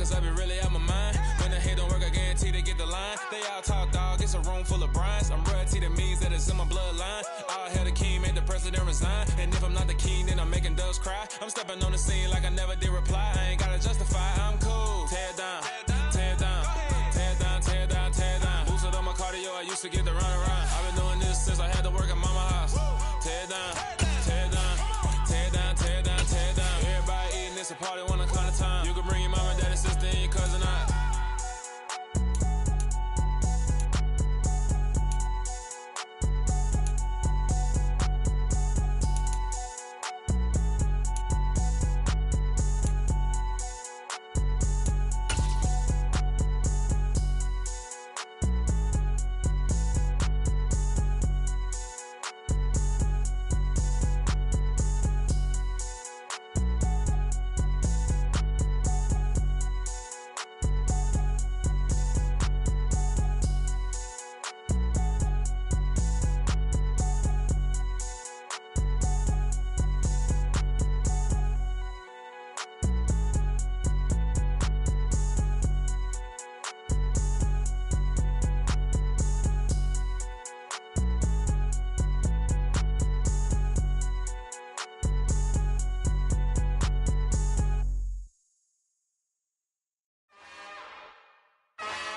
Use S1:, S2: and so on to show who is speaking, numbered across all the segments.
S1: cause I be really out my mind. When the hate don't work, I guarantee they get the line. They all talk, dog, it's a room full of Bryans. I'm royalty, that means that it's in my bloodline. All hail the king, made the president resign. And if I'm not the king, then I'm making doves cry. I'm stepping on the scene like I never did reply. I ain't gotta justify, I'm cool. Tear down, tear down, tear down, tear down, tear down. Boosted on my cardio, I used to get the run around. I've been doing this since I had to work at mama house. Tear down, tear down, tear down, tear down, tear down. Everybody eating, it's a party when I come to time. You can bring your mama, daddy, sister, and your cousin out.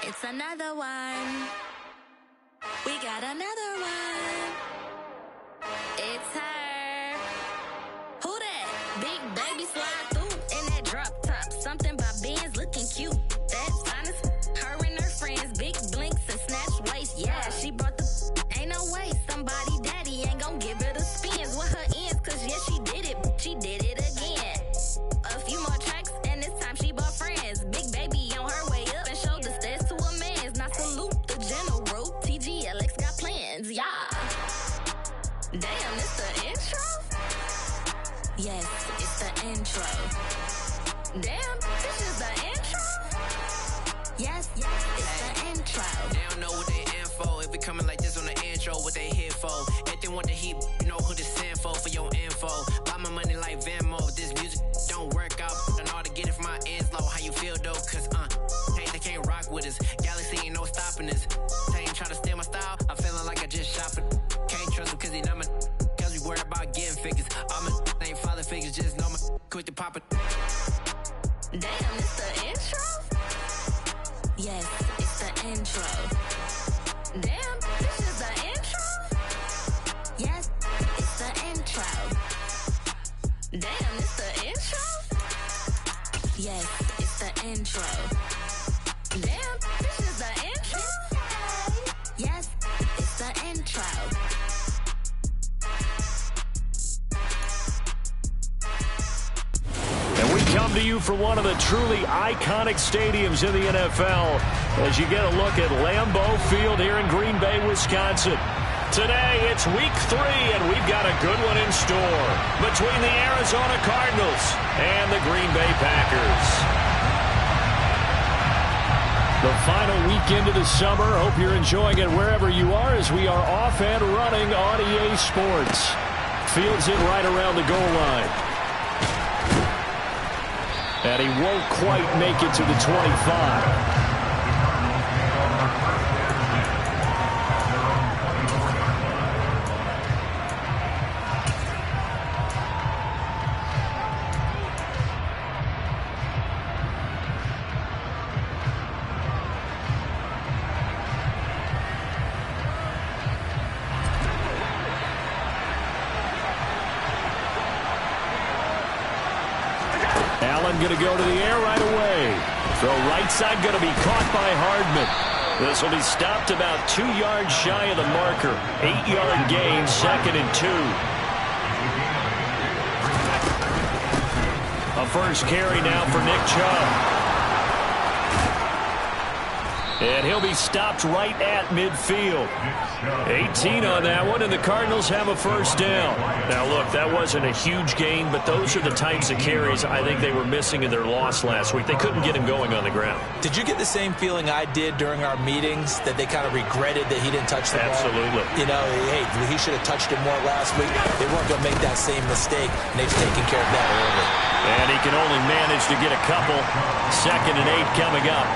S2: It's another one. We got another one. It's her. Who that? Big baby slide through in that drop top. Something by Benz looking cute. That's honest. Her and her friends, big blinks and snatch waist. Yeah, she brought the. Ain't no way somebody daddy ain't gon' give her the spins with her ends. Cause yeah, she did it. She did it again. A few more tracks and this time she bought friends. Big baby on her way up and showed the stairs to a man's. Now salute the general. TGLX got plans, yeah. Damn, it's the intro? Yes, it's the intro. Damn, this is the intro? Yes, it's the intro.
S3: They don't know what they in for. If we coming like this on the intro, what they here for? If they want the heat, you know who to send for your info. Buy my money like Venmo. This music don't work out. I know how to get it from my ends low. How you feel though? Cause hey, they can't rock with us. Galaxy ain't no stopping this. They ain't trying to steal my style. I'm feeling like I just shop it. Can't trust him cause he not my. Cause we worried about getting figures. All my ain't father figures, just know my quick to pop it.
S2: Damn, it's the intro? Yes, it's the intro. Damn, this is the intro? Yes, it's the intro. Damn, it's the intro? Yes, it's the intro. Damn, this is the intro? Yes, it's the intro.
S4: And we come to you from one of the truly iconic stadiums in the NFL as you get a look at Lambeau Field here in Green Bay, Wisconsin. Today, it's week 3, and we've got a good one in store between the Arizona Cardinals and the Green Bay Packers. The final weekend of the summer. Hope you're enjoying it wherever you are as we are off and running on EA Sports. Fields it right around the goal line. And he won't quite make it to the 25. Going to go to the air right away. Throw right side going to be caught by Hardman. This will be stopped about 2 yards shy of the marker. 8-yard gain, 2nd and 2. A first carry now for Nick Chubb. And he'll be stopped right at midfield. 18 on that one, and the Cardinals have a first down. Now, look, that wasn't a huge gain, but those are the types of carries I think they were missing in their loss last week. They couldn't get him going on the ground.
S5: Did you get the same feeling I did during our meetings, that they kind of regretted that he didn't touch the ball?
S4: Absolutely.
S5: You know, hey, he should have touched it more last week. They weren't going to make that same mistake, and they've taken care of that early.
S4: And he can only manage to get a couple. 2nd and 8 coming up.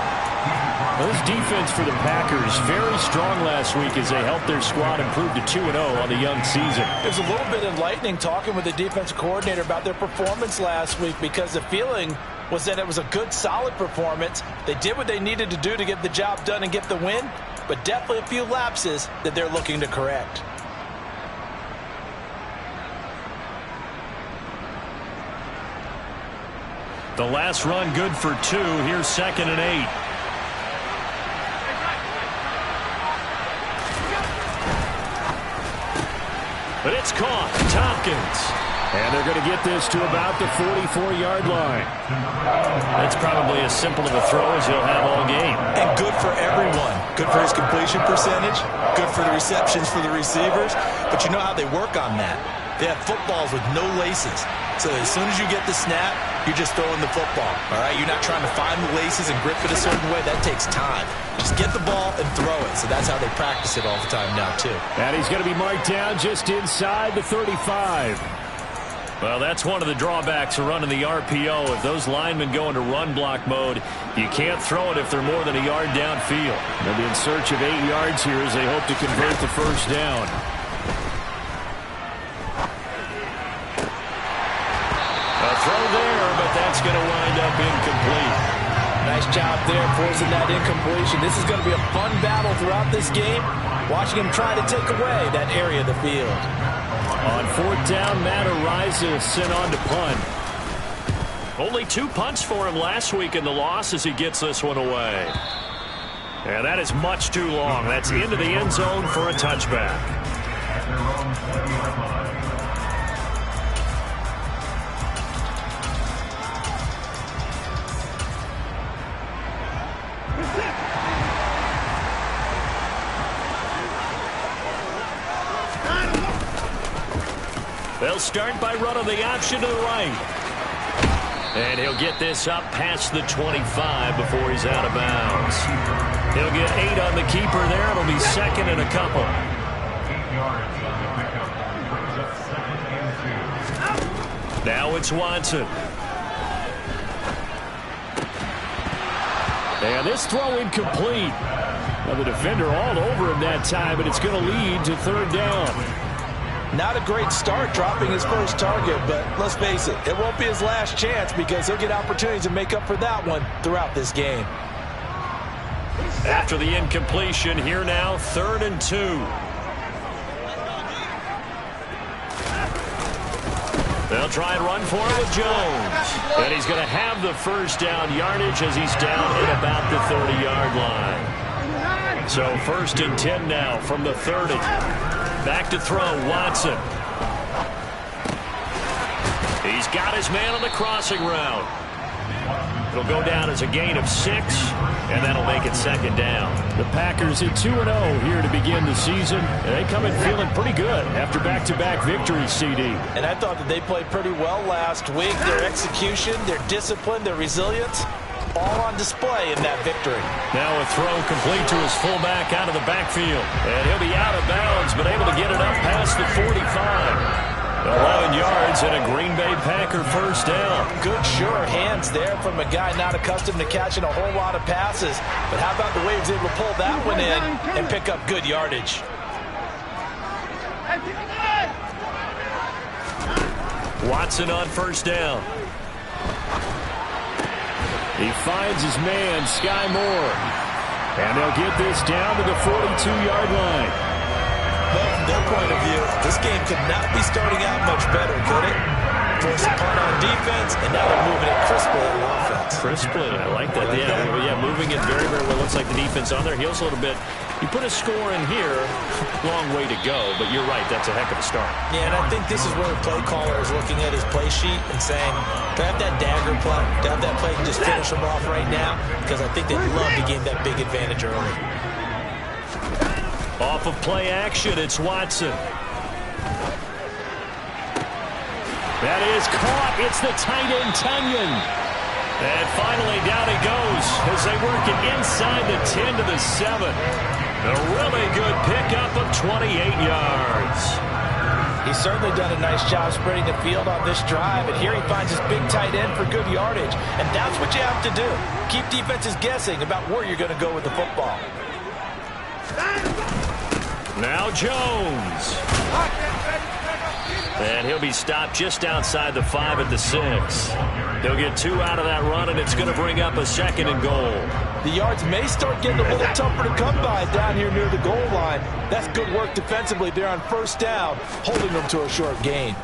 S4: Well, this defense for the Packers, very strong last week as they helped their squad improve to 2-0 on the young season.
S6: It was a little bit enlightening talking with the defensive coordinator about their performance last week, because the feeling was that it was a good, solid performance. They did what they needed to do to get the job done and get the win, but definitely a few lapses that they're looking to correct.
S4: The last run good for 2. Here's 2nd and 8. But it's caught. Tompkins. And they're going to get this to about the 44-yard line. That's probably as simple of a throw as he'll have all game.
S5: And good for everyone. Good for his completion percentage. Good for the receptions for the receivers. But you know how they work on that. They have footballs with no laces. So as soon as you get the snap, you're just throwing the football. All right? You're not trying to find the laces and grip it a certain way. That takes time. Just get the ball and throw it. So that's how they practice it all the time now, too.
S4: And he's going to be marked down just inside the 35. Well, that's one of the drawbacks of running the RPO. If those linemen go into run block mode, you can't throw it if they're more than a yard downfield. They'll be in search of 8 yards here as they hope to convert the first down. A throw there, but that's going to wind up incomplete.
S6: Nice job there forcing that incompletion. This is going to be a fun battle throughout this game, watching him try to take away that area of the field.
S4: On 4th down, Matt Ariza sent on to punt. Only 2 punts for him last week in the loss as he gets this one away. And that is much too long. That's into the end zone for a touchback. They'll start by running the option to the right. And he'll get this up past the 25 before he's out of bounds. He'll get 8 on the keeper there. It'll be 2nd and a couple. Now it's Watson. And this throw incomplete. Now the defender all over him that time, but it's going to lead to 3rd down.
S6: Not a great start dropping his first target, but let's face it, it won't be his last chance because he'll get opportunities to make up for that one throughout this game.
S4: After the incompletion, here now, 3rd and 2. They'll try and run for it with Jones. And he's going to have the first down yardage as he's down at about the 30-yard line. So 1st and 10 now from the 30. Back to throw, Watson. He's got his man on the crossing route. It'll go down as a gain of 6, and that'll make it 2nd down. The Packers at 2-0 here to begin the season, and they come in feeling pretty good after back-to-back victories, CD.
S6: And I thought that they played pretty well last week. Their execution, their discipline, their resilience, all on display in that victory.
S4: Now a throw complete to his fullback out of the backfield. And he'll be out of bounds, but able to get it up past the 45. 11 yards and a Green Bay Packer first down.
S6: Good, sure hands there from a guy not accustomed to catching a whole lot of passes. But how about the way he was able to pull that one in and pick up good yardage?
S4: Watson on first down. He finds his man, Sky Moore. And they'll get this down to the 42-yard line.
S5: Well, from their point of view, this game could not be starting out much better, could it? Force a punt on defense, and now they're moving it crisply on offense.
S4: Crisply, I like that. Yeah, moving it very, very well. Looks like the defense on their heels a little bit. You put a score in here, long way to go, but you're right, that's a heck of a start.
S6: Yeah, and I think this is where the play caller is looking at his play sheet and saying, to have that dagger play, to have that play and just finish them off right now, because I think they'd love to gain that big advantage early.
S4: Off of play action, it's Watson. That is caught. It's the tight end, Tunyon. And finally, down it goes as they work it inside the 10 to the 7. A really good pickup of 28 yards.
S6: He's certainly done a nice job spreading the field on this drive, and here he finds his big tight end for good yardage. And that's what you have to do. Keep defenses guessing about where you're going to go with the football.
S4: Now Jones. And he'll be stopped just outside the 5 at the 6. He'll get 2 out of that run, and it's going to bring up a 2nd and goal.
S6: The yards may start getting a little tougher to come by down here near the goal line. That's good work defensively there on first down, holding them to a short gain.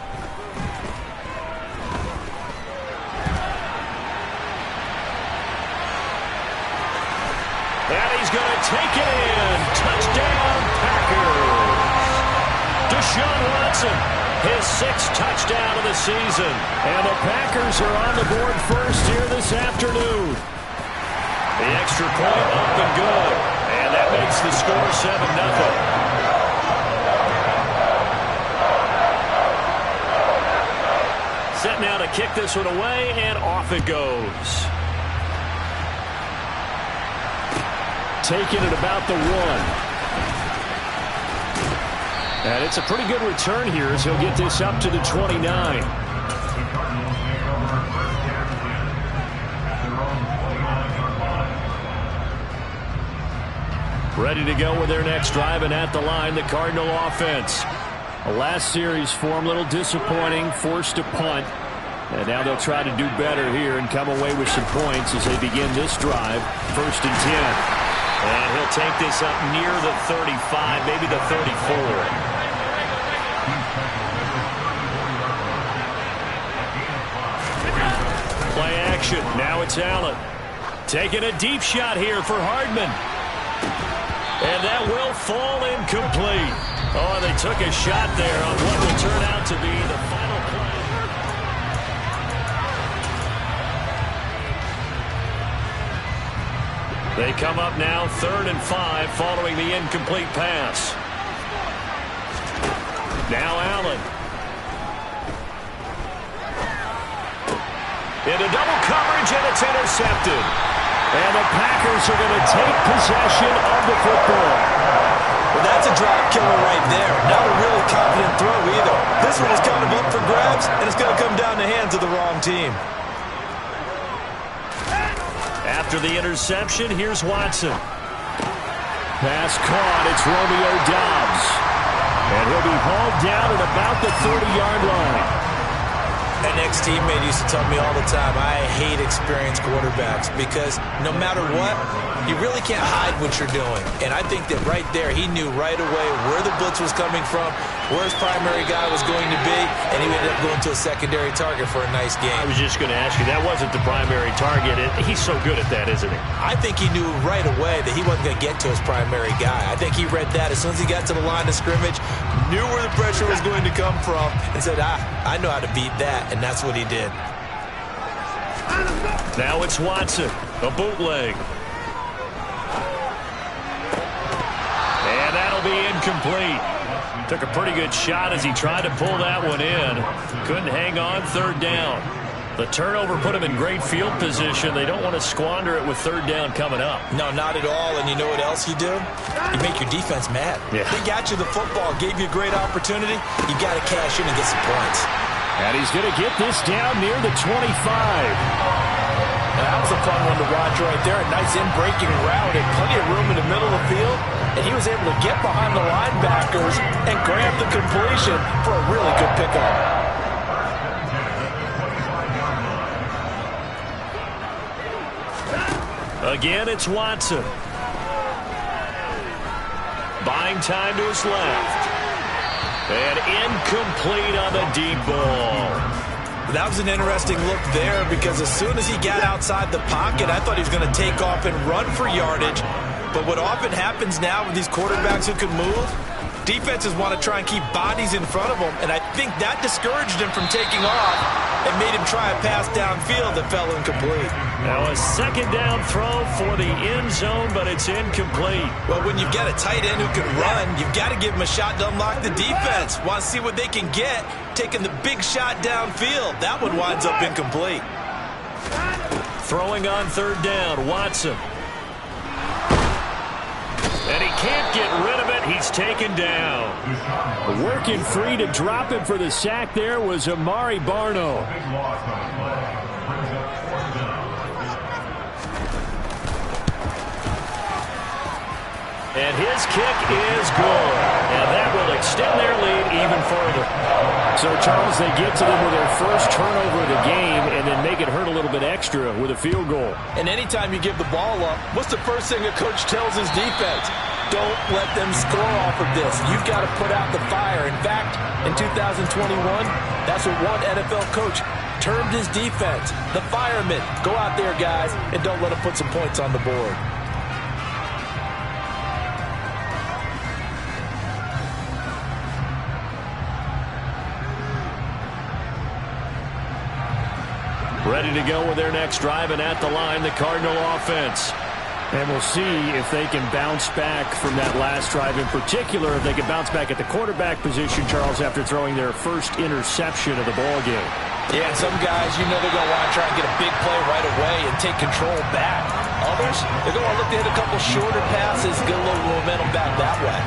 S4: And he's going to take it in. Touchdown, Packers. Deshaun Watson, his 6th touchdown of the season. And the Packers are on the board first here this afternoon. The extra point up and good. And that makes the score 7-0. Set now to kick this one away, and off it goes. Taking it about the 1. And it's a pretty good return here as he'll get this up to the 29. Ready to go with their next drive, and at the line, the Cardinal offense. The last series for them, a little disappointing, forced to punt. And now they'll try to do better here and come away with some points as they begin this drive, 1st and 10. And he'll take this up near the 35, maybe the 34. Play action. Now it's Allen. Taking a deep shot here for Hardman. And that will fall incomplete. Oh, and they took a shot there on what will turn out to be the final play. They come up now 3rd and 5 following the incomplete pass. Now Allen. Into double coverage, and it's intercepted. And the Packers are going to take possession of the football.
S6: Well, that's a drop killer right there. Not a really confident throw either. This one is kind of up for grabs, and it's going to come down the hands of the wrong team.
S4: After the interception, here's Watson. Pass caught. It's Romeo Doubs. And he'll be hauled down at about the 30-yard line.
S6: An ex-teammate used to tell me all the time, I hate experienced quarterbacks because no matter what, you really can't hide what you're doing. And I think that right there, he knew right away where the blitz was coming from, where his primary guy was going to be, and he ended up going to a secondary target for a nice game.
S4: I was just going to ask you, that wasn't the primary target. He's so good at that, isn't he?
S6: I think he knew right away that he wasn't going to get to his primary guy. I think he read that as soon as he got to the line of scrimmage, knew where the pressure was going to come from, and said, I know how to beat that, and that's what he did.
S4: Now it's Watson, a bootleg. And that'll be incomplete. Took a pretty good shot as he tried to pull that one in. Couldn't hang on, 3rd down. The turnover put him in great field position. They don't want to squander it with 3rd down coming up.
S6: No, not at all. And you know what else you do? You make your defense mad.
S4: Yeah.
S6: They got you the football, gave you a great opportunity. You got to cash in and get some points.
S4: And he's going to get this down near the 25.
S6: And that was a fun one to watch right there. A nice in-breaking route and plenty of room in the middle of the field. And he was able to get behind the linebackers and grab the completion for a really good pickup.
S4: Again, it's Watson. Buying time to his left. And incomplete on the deep ball.
S6: That was an interesting look there because as soon as he got outside the pocket, I thought he was going to take off and run for yardage.
S5: But what often happens now with these quarterbacks who can move, defenses want to try and keep bodies in front of them, and I think that discouraged him from taking off and made him try a pass downfield that fell incomplete.
S4: Now a second down throw for the end zone, but it's incomplete.
S5: Well, when you've got a tight end who can run, you've got to give him a shot to unlock the defense. Want to see what they can get, taking the big shot downfield. That one winds up incomplete.
S4: Throwing on third down, Watson. And he can't get rid of it. He's taken down. Working free to drop him for the sack there was Amari Barno. And his kick is good. And that will extend their lead even further. So, Charles, they get to them with their first turnover of the game and then make it hurt a little bit extra with a field goal.
S6: And anytime you give the ball up, what's the first thing a coach tells his defense? Don't let them score off of this. You've got to put out the fire. In fact, in 2021, that's what one NFL coach termed his defense. The firemen. Go out there, guys, and don't let them put some points on the board.
S4: Ready to go with their next drive, and at the line, the Cardinal offense. And we'll see if they can bounce back from that last drive. In particular, if they can bounce back at the quarterback position, Charles, after throwing their first interception of the ball game.
S6: Yeah, and some guys, you know they're going to want to try and get a big play right away and take control back. Others, they're going to look to hit a couple shorter passes, get a little momentum back that way.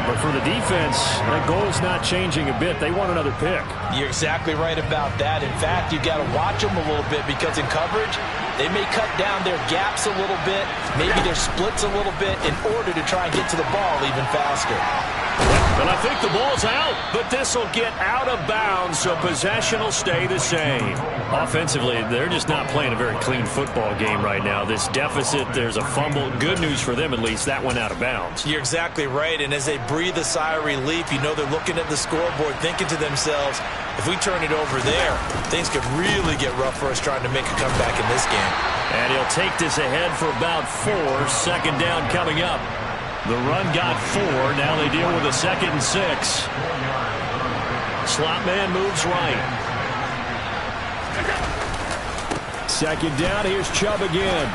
S4: But for the defense, that goal's not changing a bit. They want another pick.
S6: You're exactly right about that. In fact, you've got to watch them a little bit because in coverage, they may cut down their gaps a little bit, maybe their splits a little bit in order to try and get to the ball even faster.
S4: And I think the ball's out, but this will get out of bounds, so possession will stay the same. Offensively, they're just not playing a very clean football game right now. This deficit, there's a fumble. Good news for them, at least. That went out of bounds.
S5: You're exactly right, and as they breathe a sigh of relief, you know they're looking at the scoreboard, thinking to themselves, if we turn it over there, things could really get rough for us trying to make a comeback in this game.
S4: And he'll take this ahead for about 4. Second down coming up. The run got 4. Now they deal with a 2nd and 6. Slot man moves right. Second down. Here's Chubb again.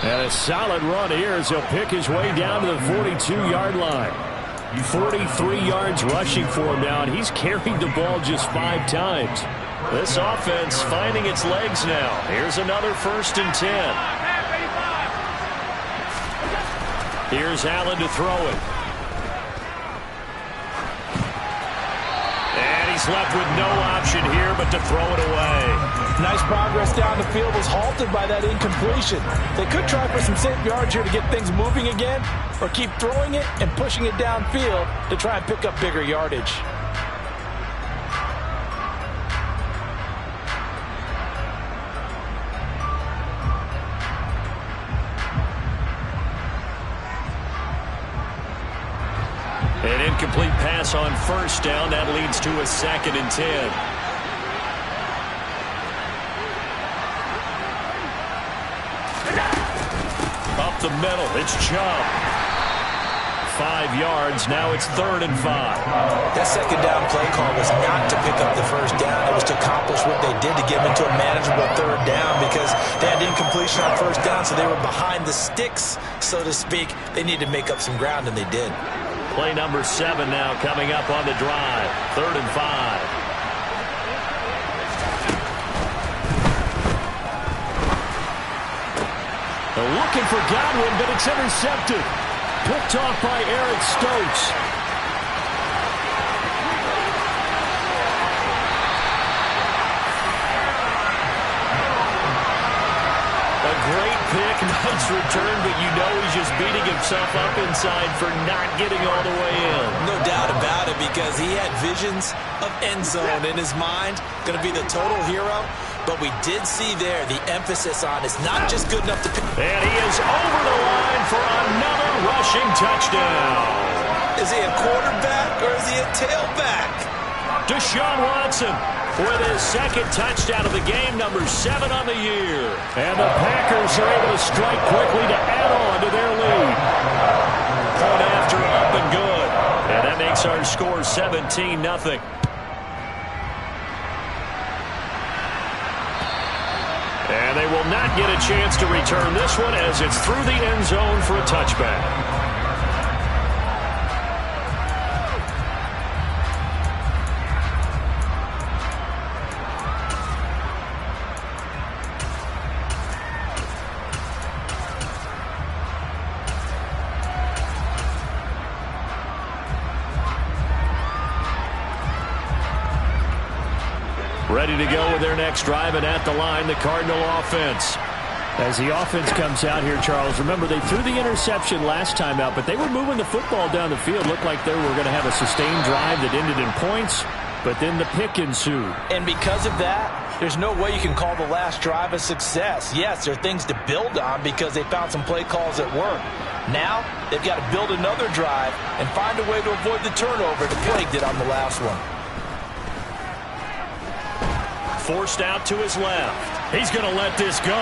S4: And a solid run here as he'll pick his way down to the 42-yard line. 43 yards rushing for him now, and he's carried the ball just 5 times. This offense finding its legs now. Here's another 1st and 10. Here's Allen to throw it. And he's left with no option here but to throw it away.
S6: Nice progress down the field was halted by that incompletion. They could try for some safe yards here to get things moving again, or keep throwing it and pushing it downfield to try and pick up bigger yardage.
S4: An incomplete pass on 1st down. That leads to a 2nd and 10. Up the middle, it's Chubb. 5 yards, now it's 3rd and 5.
S5: That second down play call was not to pick up the 1st down. It was to accomplish what they did to get them into a manageable 3rd down because they had incompletion on 1st down, so they were behind the sticks, so to speak. They needed to make up some ground, and they did.
S4: Play number 7 now coming up on the drive. 3rd and 5. They're looking for Godwin, but it's intercepted. Picked off by Eric Stokes. A great pick, nice return, but you know he's just beating himself up inside for not getting all the way in.
S5: No doubt about it, because he had visions of end zone in his mind. Going to be the total hero. But we did see there the emphasis on it's not just good enough to pick.
S4: And he is over the line for another rushing touchdown.
S5: Is he a quarterback or is he a tailback?
S4: Deshaun Watson with his 2nd touchdown of the game, number 7 on the year. And the Packers are able to strike quickly to 17-0. And they will not get a chance to return this one as it's through the end zone for a touchback. Ready to go with their next drive, and at the line, the Cardinal offense. As the offense comes out here, Charles, remember they threw the interception last time out, but they were moving the football down the field. Looked like they were going to have a sustained drive that ended in points, but then the pick ensued.
S6: And because of that, there's no way you can call the last drive a success. Yes, there are things to build on because they found some play calls that work. Now, they've got to build another drive and find a way to avoid the turnover that plagued it on the last one.
S4: Forced out to his left. He's going to let this go.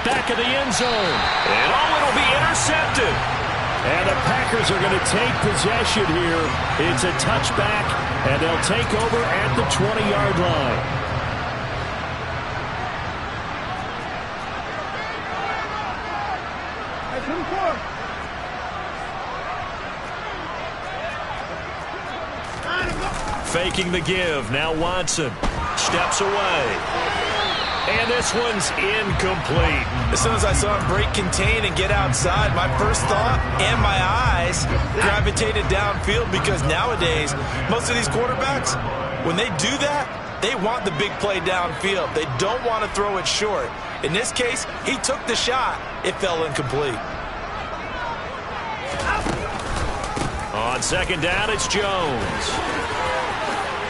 S4: Back of the end zone. And it'll be intercepted. And the Packers are going to take possession here. It's a touchback, and they'll take over at the 20-yard line. Faking the give. Now Watson steps away. And this one's incomplete.
S5: As soon as I saw him break contain and get outside, my first thought and my eyes gravitated downfield because nowadays, most of these quarterbacks, when they do that, they want the big play downfield. They don't want to throw it short. In this case, he took the shot. It fell incomplete.
S4: On second down, it's Jones.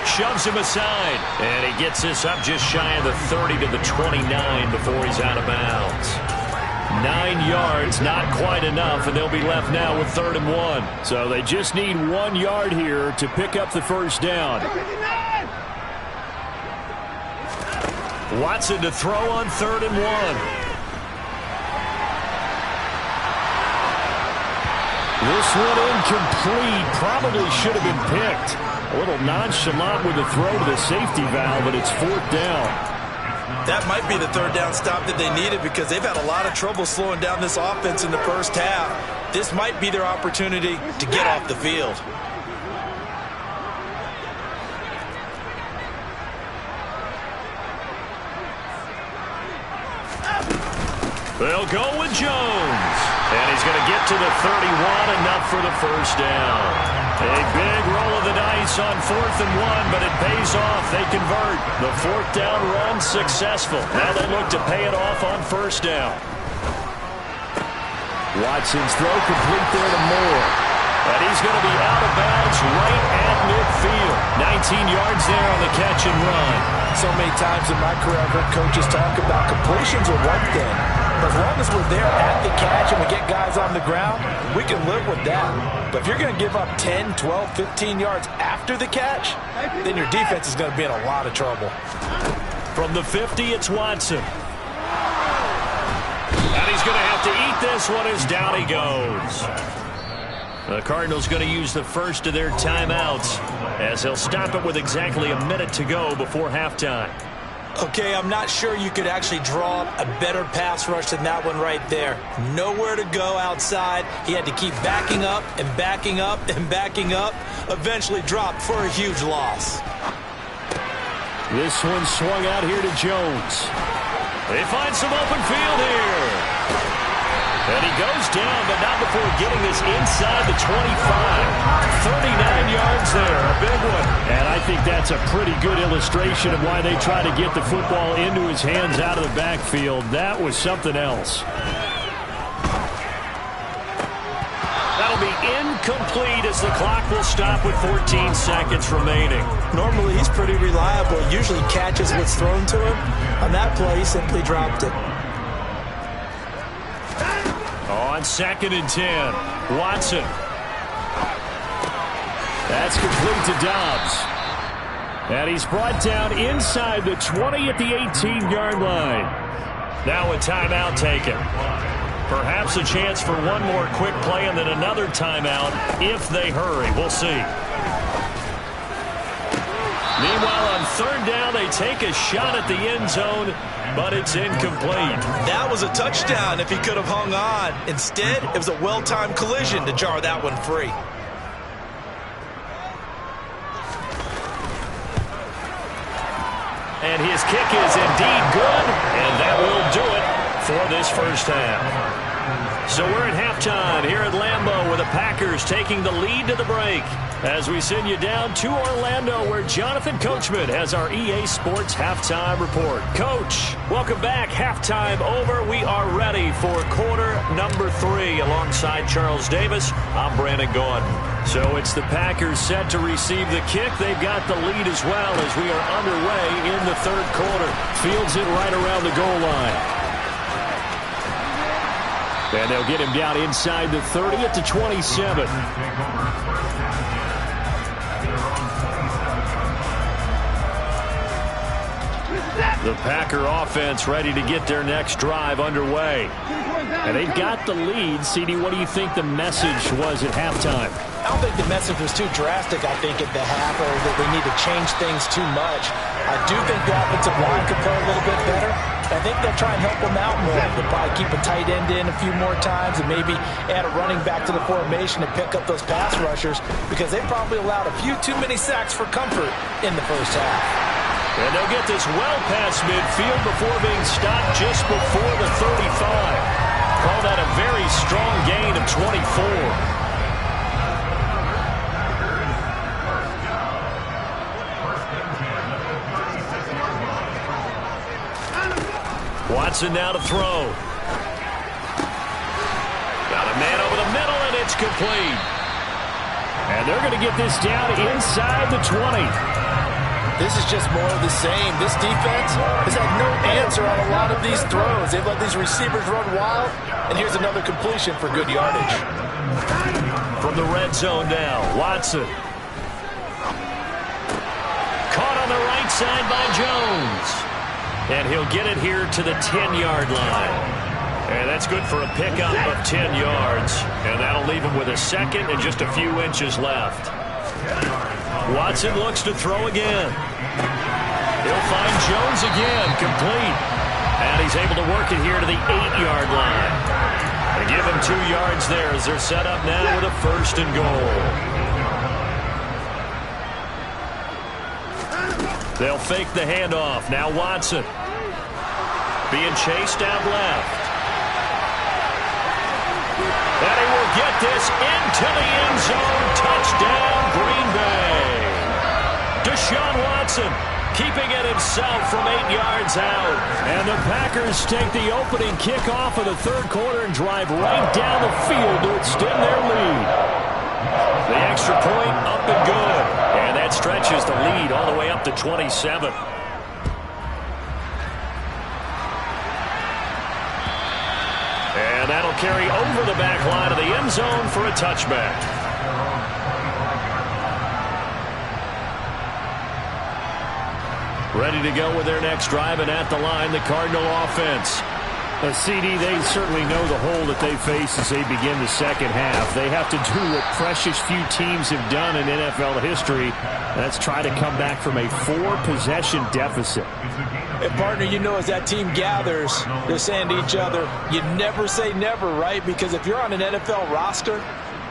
S4: Shoves him aside, and he gets this up just shy of the 30 to the 29 before he's out of bounds. 9 yards, not quite enough, and they'll be left now with 3rd and 1. So they just need 1 yard here to pick up the first down. Watson to throw on 3rd and 1. This one incomplete. Probably should have been picked. A little nonchalant with the throw to the safety valve, but it's 4th down.
S5: That might be the 3rd down stop that they needed because they've had a lot of trouble slowing down this offense in the first half. This might be their opportunity to get off the field.
S4: They'll go with Jones. And he's going to get to the 31, enough for the first down. A big roll of the dice on 4th and 1, but it pays off. They convert. The 4th down run successful. Now they look to pay it off on 1st down. Watson's throw complete there to Moore. And he's going to be out of bounds right at midfield. 19 yards there on the catch and run.
S6: So many times in my career I've heard coaches talk about completions are one thing. But as long as we're there at the catch and we get guys on the ground, we can live with that. But if you're going to give up 10, 12, 15 yards after the catch, then your defense is going to be in a lot of trouble.
S4: From the 50, it's Watson. And he's going to have to eat this one as down he goes. The Cardinals going to use the first of their timeouts as they'll stop it with exactly a minute to go before halftime.
S5: Okay, I'm not sure you could actually draw up a better pass rush than that one right there. Nowhere to go outside. He had to keep backing up and backing up and backing up. Eventually dropped for a huge loss.
S4: This one swung out here to Jones. They find some open field here. And he goes down, but not before getting this inside the 25. 39 yards there, a big one. And I think that's a pretty good illustration of why they try to get the football into his hands out of the backfield. That was something else. That'll be incomplete as the clock will stop with 14 seconds remaining.
S5: Normally, he's pretty reliable. Usually catches what's thrown to him. On that play, he simply dropped it.
S4: On 2nd and 10, Watson. That's complete to Dobbs. And he's brought down inside the 20 at the 18-yard line. Now a timeout taken. Perhaps a chance for one more quick play and then another timeout if they hurry. We'll see. Meanwhile, on third down, they take a shot at the end zone, but it's incomplete.
S5: That was a touchdown if he could have hung on. Instead, it was a well-timed collision to jar that one free.
S4: And his kick is indeed good, and that will do it for this first half. So we're at halftime here at Lambeau with the Packers taking the lead to the break as we send you down to Orlando where Jonathan Coachman has our EA Sports Halftime Report. Coach, welcome back. Halftime over. We are ready for quarter number 3 alongside Charles Davis. I'm Brandon Gordon. So it's the Packers set to receive the kick. They've got the lead as well as we are underway in the third quarter. Fields it right around the goal line. And they'll get him down inside the 30 at the 27. The Packer offense ready to get their next drive underway. And they've got the lead. CD, what do you think the message was at halftime?
S6: I don't think the message was too drastic, I think, at the half, or that they need to change things too much. I do think the offensive line could play a little bit better. I think they'll try and help them out more. They'll probably keep a tight end in a few more times and maybe add a running back to the formation to pick up those pass rushers because they probably allowed a few too many sacks for comfort in the first half.
S4: And they'll get this well past midfield before being stopped just before the 35. Call that a very strong gain of 24. Watson now to throw. Got a man over the middle, and it's complete. And they're going to get this down inside the 20.
S6: This is just more of the same. This defense has had no answer on a lot of these throws. They've let these receivers run wild, and here's another completion for good yardage.
S4: From the red zone now, Watson. Caught on the right side by Jones. And he'll get it here to the 10-yard line. And that's good for a pickup of 10 yards. And that'll leave him with a second and just a few inches left. Watson looks to throw again. He'll find Jones again, complete. And he's able to work it here to the 8-yard line. They give him 2 yards there as they're set up now with a first and goal. They'll fake the handoff. Now Watson. Being chased out left. And he will get this into the end zone. Touchdown, Green Bay. Deshaun Watson keeping it himself from 8 yards out. And the Packers take the opening kickoff of the third quarter and drive right down the field to extend their lead. The extra point up and good. And that stretches the lead all the way up to 27. And that'll carry over the back line of the end zone for a touchback. Ready to go with their next drive, and at the line, the Cardinal offense. CD, they certainly know the hole that they face as they begin the second half. They have to do what precious few teams have done in NFL history. That's try to come back from a 4-possession deficit.
S6: And, partner, you know as that team gathers, they're saying to each other, you never say never, right? Because if you're on an NFL roster,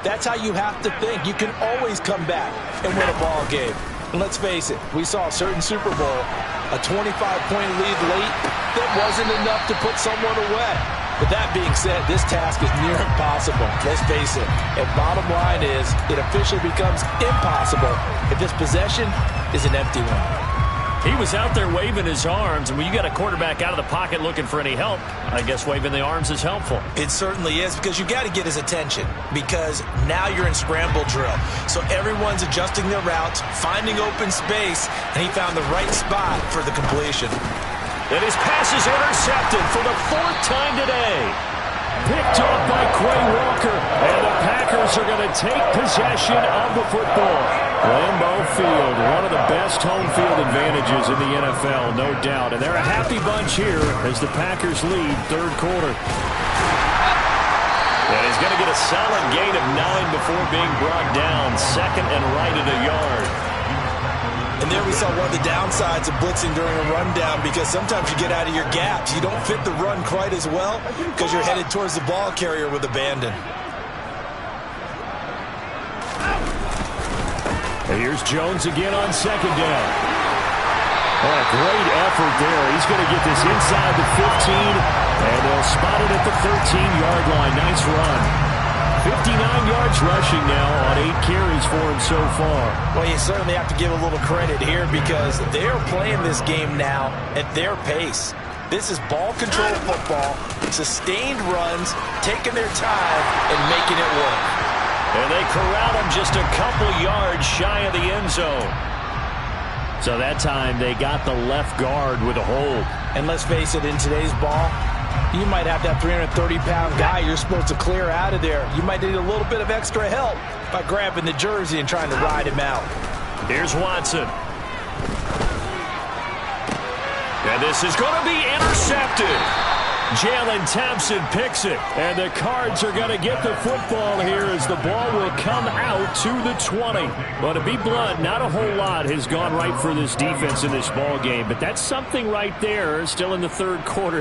S6: that's how you have to think. You can always come back and win a ball game. And let's face it, we saw a certain Super Bowl, a 25-point lead late, that wasn't enough to put someone away. But that being said, this task is near impossible. Let's face it. And bottom line is, it officially becomes impossible if this possession is an empty one.
S4: He was out there waving his arms, and when you got a quarterback out of the pocket looking for any help, I guess waving the arms is helpful.
S5: It certainly is, because you got to get his attention, because now you're in scramble drill. So everyone's adjusting their routes, finding open space, and he found the right spot for the completion.
S4: And his pass is intercepted for the 4th time today. Picked up by Quay Walker, and the Packers are going to take possession of the football. Lambeau Field, one of the best home field advantages in the NFL, no doubt. And they're a happy bunch here as the Packers lead third quarter. And he's going to get a solid gain of 9 before being brought down. Second and right at a yard.
S6: And there we saw one of the downsides of blitzing during a rundown, because sometimes you get out of your gaps. You don't fit the run quite as well because you're headed towards the ball carrier with abandon.
S4: And here's Jones again on second down. Oh, great effort there. He's going to get this inside the 15, and they'll spot it at the 13-yard line. Nice run. 59 yards rushing now on 8 carries for him so far.
S6: Well, you certainly have to give a little credit here because they're playing this game now at their pace. This is ball control football, sustained runs, taking their time and making it work.
S4: And they corral him just a couple yards shy of the end zone. So that time they got the left guard with a hold.
S6: And let's face it, in today's ball, you might have that 330-pound guy you're supposed to clear out of there. You might need a little bit of extra help by grabbing the jersey and trying to ride him out.
S4: Here's Watson. And this is going to be intercepted. Jalen Thompson picks it. And the Cards are going to get the football here as the ball will come out to the 20. But to be blunt, not a whole lot has gone right for this defense in this ball game. But that's something right there. Still in the third quarter.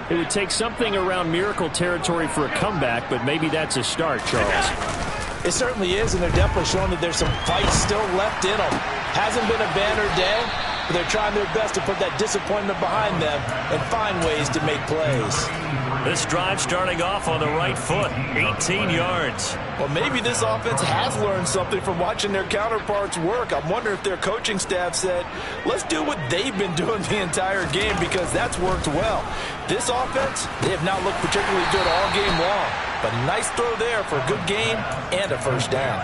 S4: It would take something around miracle territory for a comeback, but maybe that's a start, Charles.
S6: It certainly is, and they're definitely showing that there's some fight still left in them. Hasn't been a banner day, but they're trying their best to put that disappointment behind them and find ways to make plays.
S4: This drive starting off on the right foot, 18 yards.
S6: Well, maybe this offense has learned something from watching their counterparts work. I'm wondering if their coaching staff said, let's do what they've been doing the entire game, because that's worked well. This offense, they have not looked particularly good all game long, but a nice throw there for a good gain and a first down.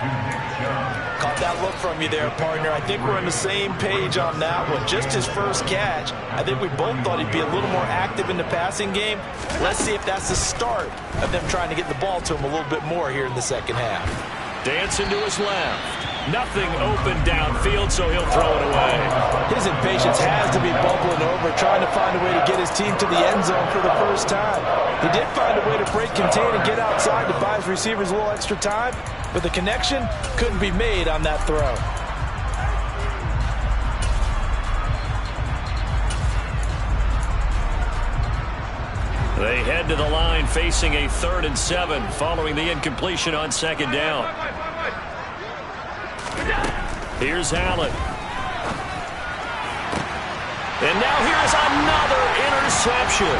S6: Caught that look from you there, partner. I think we're on the same page on that one. Just his first catch. I think we both thought he'd be a little more active in the passing game. Let's see if that's the start of them trying to get the ball to him a little bit more here in the second half.
S4: Dancing to his left. Nothing open downfield, so he'll throw it away.
S6: His impatience has to be bubbling over, trying to find a way to get his team to the end zone for the first time. He did find a way to break contain and get outside to buy his receivers a little extra time, but the connection couldn't be made on that throw.
S4: They head to the line facing a 3rd and 7 following the incompletion on second down. Here's Allen. And now here's another interception.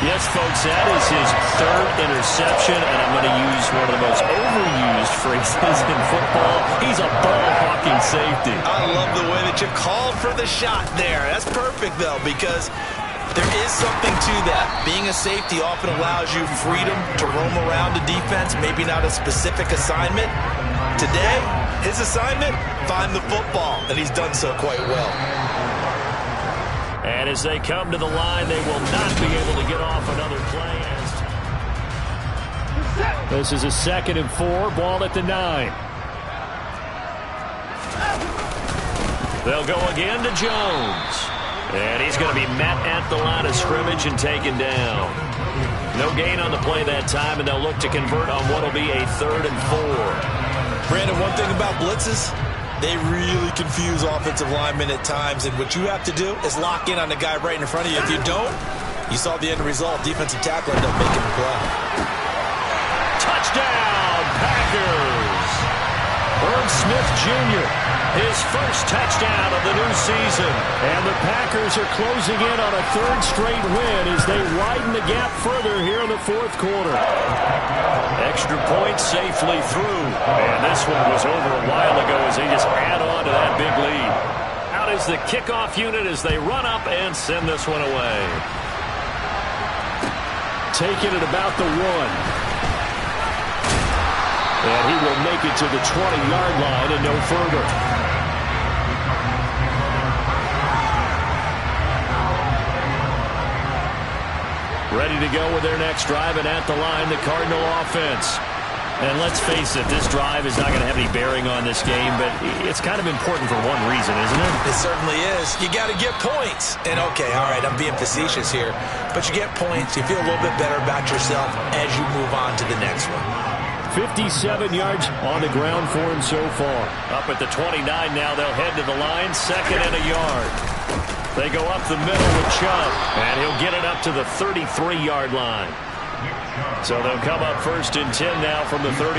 S4: Yes, folks, that is his 3rd interception, and I'm going to use one of the most overused phrases in football. He's a ball-hawking safety.
S5: I love the way that you called for the shot there. That's perfect, though, because there is something to that. Being a safety often allows you freedom to roam around the defense, maybe not a specific assignment. Today, his assignment, find the football, and he's done so quite well.
S4: And as they come to the line, they will not be able to get off another play. This is a 2nd and 4, ball at the 9. They'll go again to Jones. And he's going to be met at the line of scrimmage and taken down. No gain on the play that time, and they'll look to convert on what will be a 3rd and 4.
S5: Brandon, one thing about blitzes, they really confuse offensive linemen at times, and what you have to do is lock in on the guy right in front of you. If you don't, you saw the end result. Defensive tackle ended up making the play.
S4: Touchdown, Packers! Irv Smith Jr., his first touchdown of the new season. And the Packers are closing in on a 3rd straight win as they widen the gap further here in the 4th quarter. Extra point safely through. And this one was over a while ago as they just add on to that big lead. Out is the kickoff unit as they run up and send this one away. Taking it about the 1. And he will make it to the 20-yard line and no further. Ready to go with their next drive, and at the line, the Cardinal offense. And let's face it, this drive is not going to have any bearing on this game, but it's kind of important for one reason, isn't it?
S5: It certainly is. You got to get points. And okay, all right, I'm being facetious here, but you get points, you feel a little bit better about yourself as you move on to the next one.
S4: 57 yards on the ground for him so far. Up at the 29 now, they'll head to the line, 2nd and a yard. They go up the middle with Chubb, and he'll get it up to the 33-yard line. So they'll come up 1st and 10 now from the 33.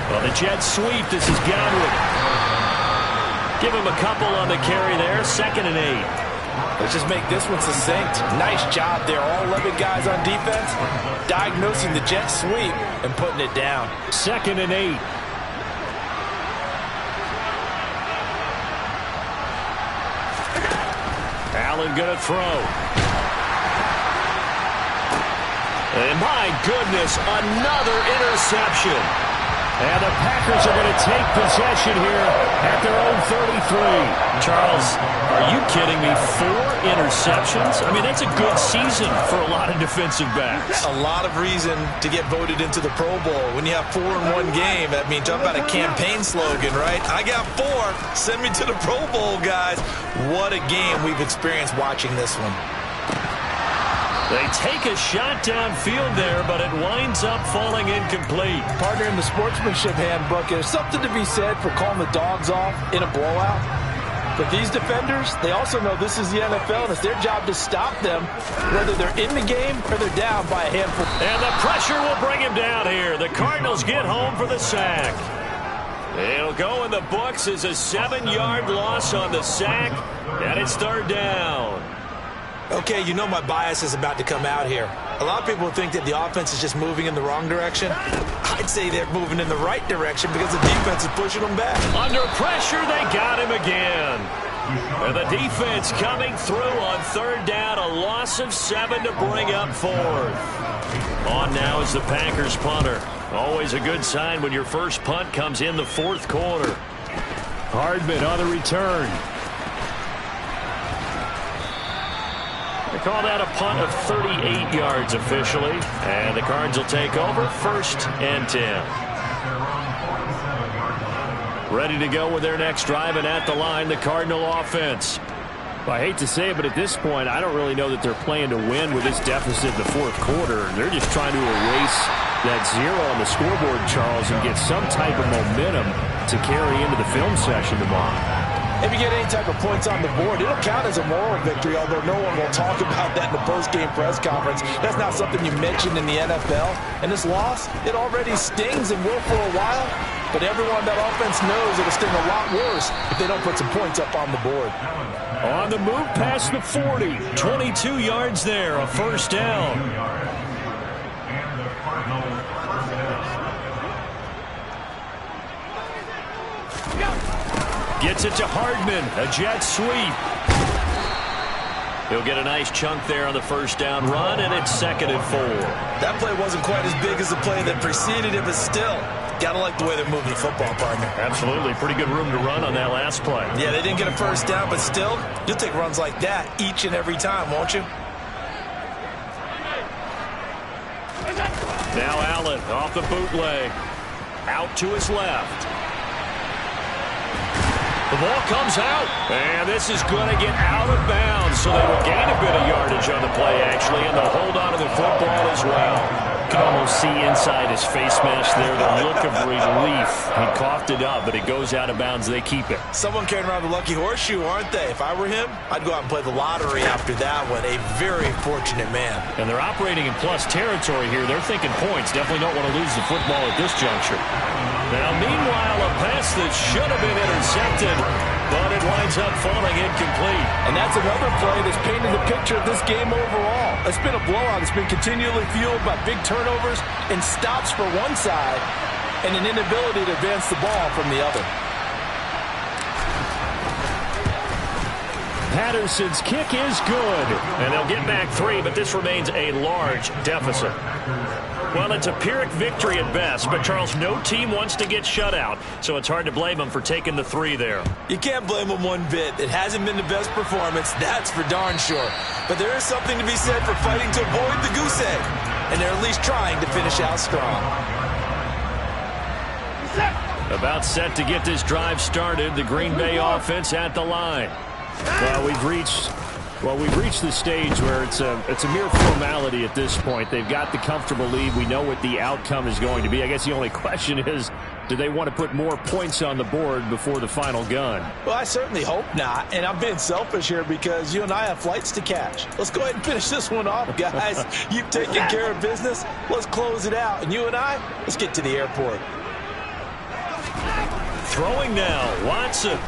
S4: Well, the jet sweep, this is Godwin. Give him a couple on the carry there, 2nd and 8.
S6: Let's just make this one succinct. Nice job there. All 11 guys on defense diagnosing the jet sweep and putting it down.
S4: 2nd and 8. Allen going to throw. And my goodness, another interception. And the Packers are going to take possession here at their own 33. Charles, are you kidding me? 4 interceptions? I mean, that's a good season for a lot of defensive backs.
S5: A lot of reason to get voted into the Pro Bowl. When you have 4 in one game, that means talk about a campaign slogan, right? I got 4. Send me to the Pro Bowl, guys. What a game we've experienced watching this one.
S4: They take a shot downfield there, but it winds up falling incomplete.
S6: Partner, in the sportsmanship handbook, there's something to be said for calling the dogs off in a blowout. But these defenders, they also know this is the NFL, and it's their job to stop them, whether they're in the game or they're down by a handful.
S4: And the pressure will bring him down here. The Cardinals get home for the sack. It'll go in the books as a 7-yard loss on the sack, and it's 3rd down.
S5: Okay, you know my bias is about to come out here. A lot of people think that the offense is just moving in the wrong direction. I'd say they're moving in the right direction because the defense is pushing them back.
S4: Under pressure, they got him again. And the defense coming through on 3rd down, a loss of 7 to bring up 4th. On now is the Packers punter. Always a good sign when your first punt comes in the 4th quarter. Hardman on the return. They call that a punt of 38 yards officially. And the Cards will take over 1st and 10. Ready to go with their next drive, and at the line, the Cardinal offense. Well, I hate to say it, but at this point, I don't really know that they're playing to win with this deficit in the 4th quarter. They're just trying to erase that 0 on the scoreboard, Charles, and get some type of momentum to carry into the film session tomorrow.
S6: If you get any type of points on the board, it'll count as a moral victory, although no one will talk about that in the post-game press conference. That's not something you mentioned in the NFL. And this loss, it already stings and will for a while, but everyone on that offense knows it'll sting a lot worse if they don't put some points up on the board.
S4: On the move past the 40, 22 yards there, a 1st down. Gets it to Hardman, a jet sweep. He'll get a nice chunk there on the 1st down run, and it's 2nd and 4.
S5: That play wasn't quite as big as the play that preceded it, but still, gotta like the way they're moving the football, partner.
S4: Absolutely, pretty good room to run on that last play.
S5: Yeah, they didn't get a 1st down, but still, you'll take runs like that each and every time, won't you?
S4: Now Allen off the bootleg, out to his left. The ball comes out, and this is going to get out of bounds, so they will gain a bit of yardage on the play, actually, and they'll hold on to the football as well. You can almost see inside his face mask there the look of relief. He coughed it up, but it goes out of bounds. They keep it.
S5: Someone carrying around the lucky horseshoe, aren't they? If I were him, I'd go out and play the lottery after that one. A very fortunate man.
S4: And they're operating in plus territory here. They're thinking points. Definitely don't want to lose the football at this juncture. Now, meanwhile, a pass that should have been intercepted, but it winds up falling incomplete.
S6: And that's another play that's painted the picture of this game overall. It's been a blowout. It's been continually fueled by big turnovers and stops for one side and an inability to advance the ball from the other.
S4: Patterson's kick is good, and they'll get back 3, but this remains a large deficit. Well, it's a Pyrrhic victory at best, but Charles, no team wants to get shut out, so it's hard to blame them for taking the 3 there.
S5: You can't blame them one bit. It hasn't been the best performance, that's for darn sure. But there is something to be said for fighting to avoid the goose egg, and they're at least trying to finish out strong.
S4: About set to get this drive started, the Green Bay offense at the line. Well, we've reached Well, we've reached the stage where it's a mere formality at this point. They've got the comfortable lead. We know what the outcome is going to be. I guess the only question is, do they want to put more points on the board before the final gun?
S6: Well, I certainly hope not. And I'm being selfish here because you and I have flights to catch. Let's go ahead and finish this one off, guys. You've taken care of business. Let's close it out. And you and I, let's get to the airport.
S4: Throwing now, Watson.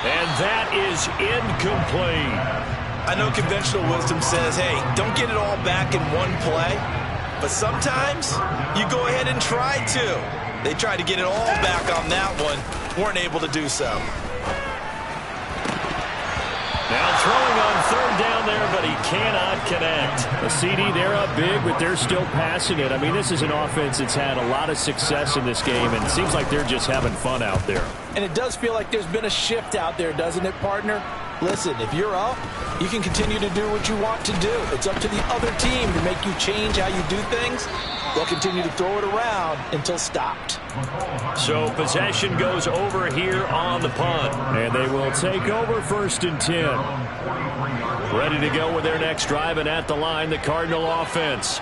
S4: And that is incomplete.
S5: I know conventional wisdom says, hey, don't get it all back in one play. But sometimes you go ahead and try to. They tried to get it all back on that one. Weren't able to do so.
S4: Now throwing on third down there, but he cannot connect. A CD, they're up big, but they're still passing it. I mean, this is an offense that's had a lot of success in this game, and it seems like they're just having fun out there.
S6: And it does feel like there's been a shift out there, doesn't it, partner? Listen, if you're up, you can continue to do what you want to do. It's up to the other team to make you change how you do things. They'll continue to throw it around until stopped.
S4: So possession goes over here on the punt. And they will take over 1st and 10. Ready to go with their next drive, and at the line, the Cardinal offense.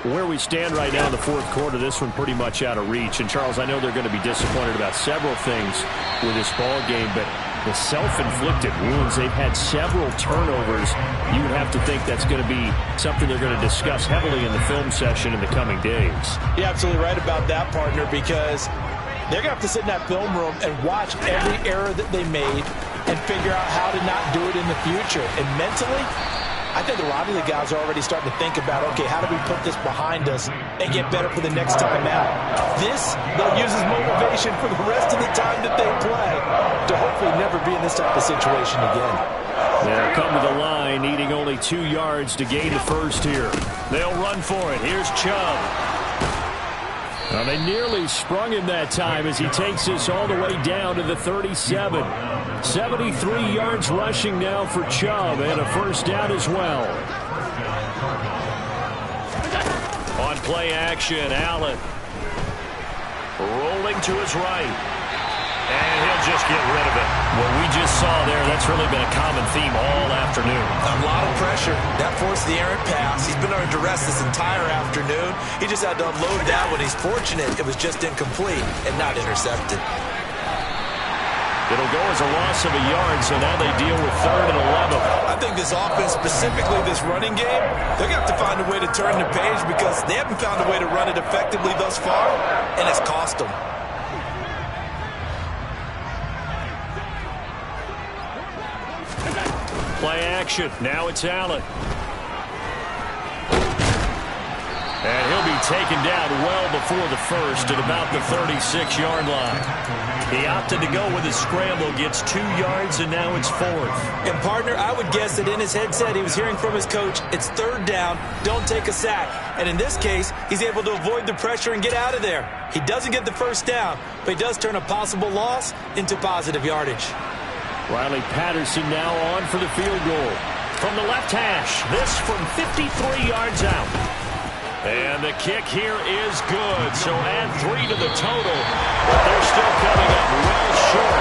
S4: Where we stand right now in the 4th quarter, this one pretty much out of reach. And, Charles, I know they're going to be disappointed about several things with this ball game, but the self-inflicted wounds, they've had several turnovers. You would have to think that's going to be something they're going to discuss heavily in the film session in the coming days.
S6: You're absolutely right about that, partner, because they're going to have to sit in that film room and watch every error that they made and figure out how to not do it in the future. And mentally, I think a lot of the guys are already starting to think about, okay, how do we put this behind us and get better for the next time out? This, they'll use as motivation for the rest of the time that they play to hopefully never be in this type of situation again.
S4: They'll come to the line, needing only 2 yards to gain the first here. They'll run for it. Here's Chubb. Now, they nearly sprung him that time as he takes this all the way down to the 37. 73 yards rushing now for Chubb, and a first down as well. On play action, Allen. Rolling to his right. And he'll just get rid of it. What we just saw there, that's really been a common theme all afternoon.
S5: A lot of pressure. That forced the errant pass. He's been under duress this entire afternoon. He just had to unload that one. He's fortunate it was just incomplete and not intercepted.
S4: It'll go as a loss of a yard, so now they deal with 3rd and 11.
S5: I think this offense, specifically this running game, they're going to have to find a way to turn the page because they haven't found a way to run it effectively thus far, and it's cost them.
S4: Play action. Now it's Allen. And he'll be taken down well before the first at about the 36-yard line. He opted to go with his scramble, gets 2 yards, and now it's 4th.
S6: And, partner, I would guess that in his headset he was hearing from his coach, it's 3rd down, don't take a sack. And in this case, he's able to avoid the pressure and get out of there. He doesn't get the first down, but he does turn a possible loss into positive yardage.
S4: Riley Patterson now on for the field goal. From the left hash, this from 53 yards out. And the kick here is good, so add 3 to the total, but they're still coming up well short.